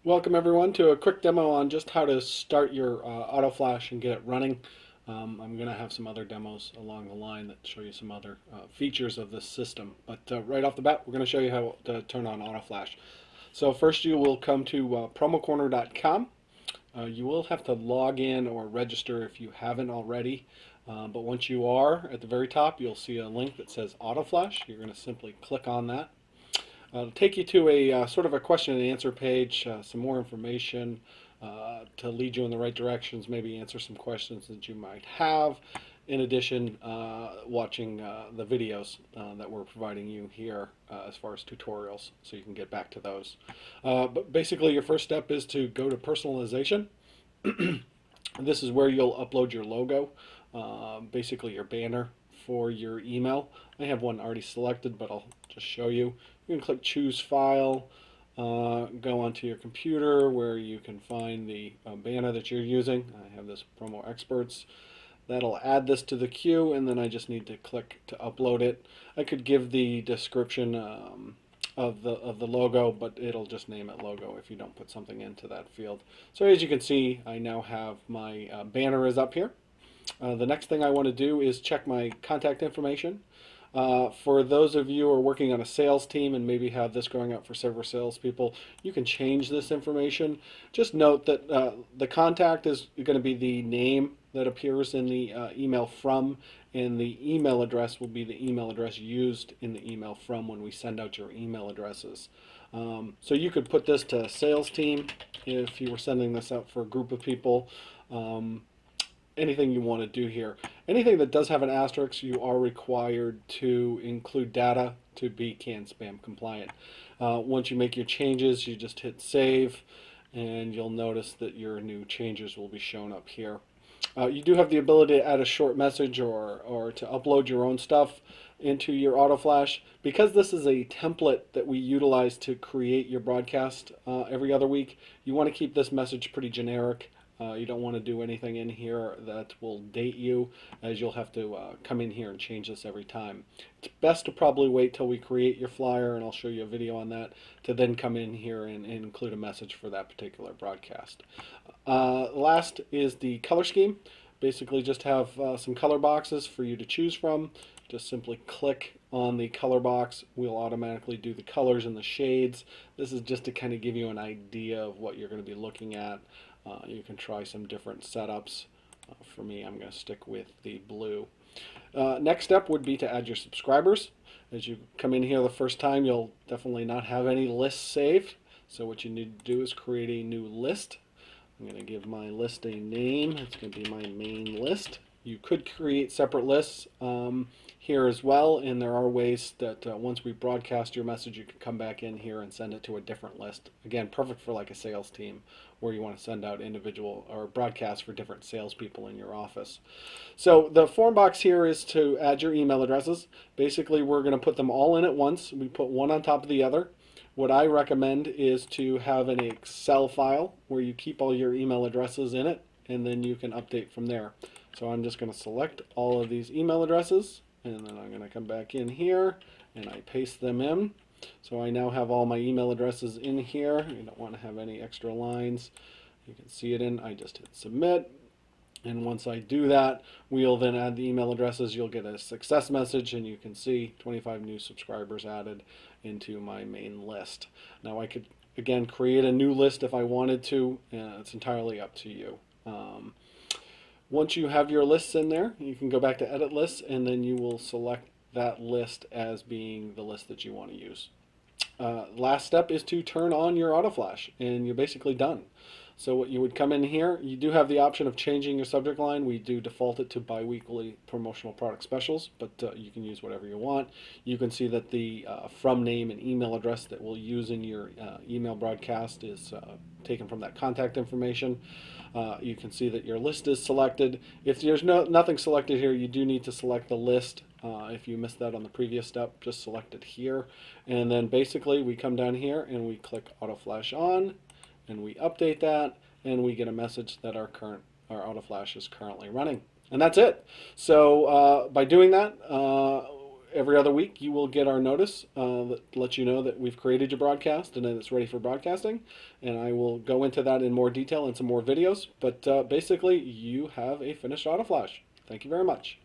Welcome everyone to a quick demo on just how to start your AutoFlash and get it running. I'm going to have some other demos along the line that show you some other features of this system. But right off the bat, we're going to show you how to turn on AutoFlash. So first you will come to promocorner.com. You will have to log in or register if you haven't already. But once you are, at the very top, you'll see a link that says AutoFlash. You're going to simply click on that. It'll take you to a sort of a question and answer page, some more information to lead you in the right directions, maybe answer some questions that you might have. In addition, watching the videos that we're providing you here as far as tutorials, so you can get back to those. But basically, your first step is to go to personalization. This is where you'll upload your logo, basically your banner for your email. I have one already selected, but I'll just show you. You can click choose file, go onto your computer where you can find the banner that you're using. I have this Promo Experts. That'll add this to the queue, and then I just need to click to upload it. I could give the description of the logo, but it'll just name it logo if you don't put something into that field. So as you can see, I now have my banner is up here. The next thing I want to do is check my contact information. For those of you who are working on a sales team and maybe have this going out for several salespeople, you can change this information. Just note that the contact is going to be the name that appears in the email from, and the email address will be the email address used in the email from when we send out your email addresses. So you could put this to sales team if you were sending this out for a group of people. Anything you want to do here. Anything that does have an asterisk, you are required to include data to be CAN spam compliant. Once you make your changes, you just hit save, and you'll notice that your new changes will be shown up here. You do have the ability to add a short message or to upload your own stuff into your AutoFlash. Because this is a template that we utilize to create your broadcast every other week, you want to keep this message pretty generic. You don't want to do anything in here that will date you, as you'll have to come in here and change this every time. It's best to probably wait till we create your flyer, and I'll show you a video on that, to then come in here and include a message for that particular broadcast. Last is the color scheme. Basically just have some color boxes for you to choose from. Just simply click on the color box. We'll automatically do the colors and the shades. This is just to kind of give you an idea of what you're going to be looking at. You can try some different setups. For me, I'm going to stick with the blue. Next step would be to add your subscribers. As you come in here the first time, you'll definitely not have any lists saved. So what you need to do is create a new list. I'm going to give my list a name. It's going to be my main list. You could create separate lists here as well, and there are ways that once we broadcast your message, you can come back in here and send it to a different list. Again, perfect for like a sales team where you want to send out individual or broadcasts for different salespeople in your office. So the form box here is to add your email addresses. Basically, we're going to put them all in at once. We put one on top of the other. What I recommend is to have an Excel file where you keep all your email addresses in it, and then you can update from there. So I'm just going to select all of these email addresses, and then I'm going to come back in here and I paste them in. So I now have all my email addresses in here. You don't want to have any extra lines. You can see it in. I just hit submit. And once I do that, we'll then add the email addresses. You'll get a success message, and you can see 25 new subscribers added into my main list. Now I could, again, create a new list if I wanted to. It's entirely up to you. Once you have your lists in there, you can go back to edit lists, and then you will select that list as being the list that you want to use. Last step is to turn on your AutoFlash, and you're basically done. So what you would come in here, you do have the option of changing your subject line. We do default it to bi-weekly promotional product specials, but you can use whatever you want. You can see that the from name and email address that we'll use in your email broadcast is taken from that contact information. You can see that your list is selected. If there's nothing selected here, you do need to select the list. If you missed that on the previous step, just select it here. And then basically we come down here and we click AutoFlash on, and we update that, and we get a message that our AutoFlash is currently running. And that's it. So by doing that, every other week you will get our notice that lets you know that we've created your broadcast and that it's ready for broadcasting. And I will go into that in more detail in some more videos. But basically, you have a finished AutoFlash. Thank you very much.